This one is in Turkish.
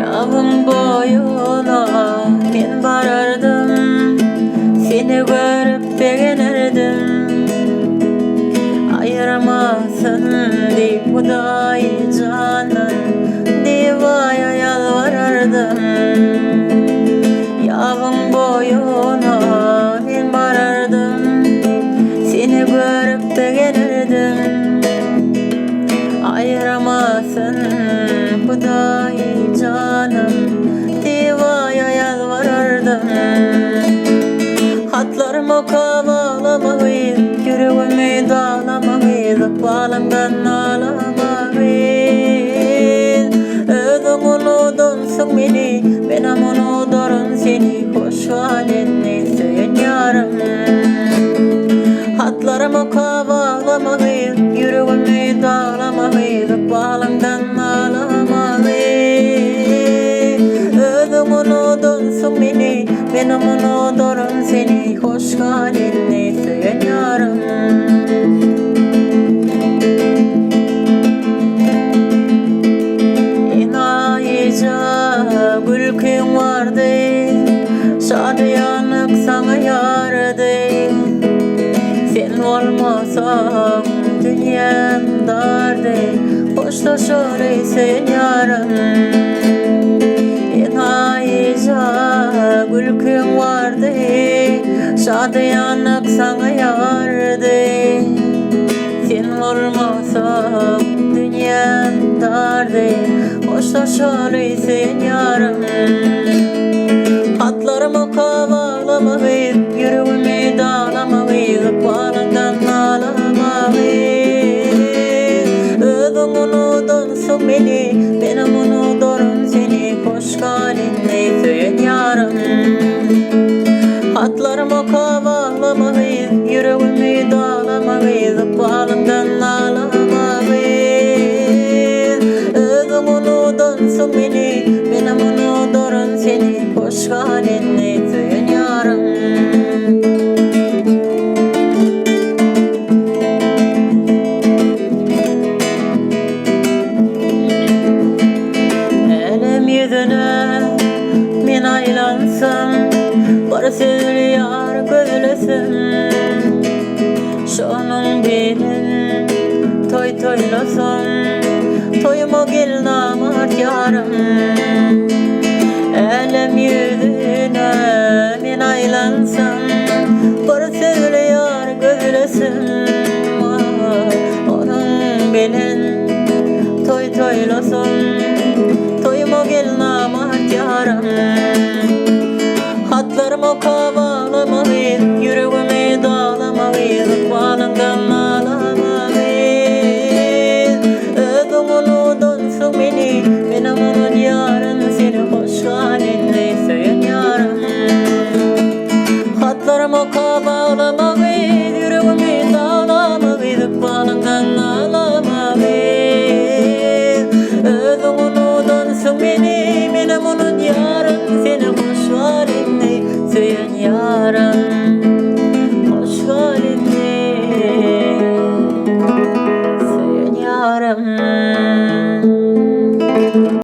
Yağın boyuna men barardım, seni görüp beğenirdim. Ayıramasın deyip Hudayi canan, divaya yalvarırdım. Yağın boyuna men barardım, seni görüp beğenirdim. Ayıramasın Hudayi canım, divaya yalvarırdım. Hatlarımı kovalamayız, yüreğimi dağlamayız, bağlamdan ağlamayız. Ödüm unudunsun beni, benim unudurum seni, hoş halinle söyün yarım. Hatlarımı kovalamayız, yüreğimi dağlamayız, bağlamdan ağlamayız. Ödüm unudunsun beni, benim unudurum seni, hoş halinle söyün yarım. İnayica gülkün vardı, şadiyanık sana yardı. Sen olmasan dünyam dardı, hoşlaşır isen yarım. İnayica gülkün vardı, şadiyanık sana yardı. Sen olmasan dünyam dardı, hoşlaşır isen yarım. Hatlarımı kovalamayız, yüreğimi dağlamayız, bağlamdan ağlamayız. Ödüm unudunsun beni, benim unudurum seni, hoş halinle söyün yarım. Hatlarımı kovalamayız, yüreğimi dağlamayız, bağlamdan ağlamayız. Ödüm unudunsun beni, benim unudurum seni, hoş halinle söyün yarım. Elem yüzüne men aylansam, bir sözlü yar gözlesim. Şonun belin toy toylasam, toyuma gel namart yarım. Elem yüzüne men aylansam, bir sözlü yar gözlesim. Onun belin toy toylasam, toyuma gel namart yarım. Hatlarımı kovalamayız, yüreğimi dağlamayız, bağlamdan ağlamayız. Ödüm unudunsun beni, benim onun yarın, seni hoş halinle söyün yarım. Hatlarımı kovalamayız,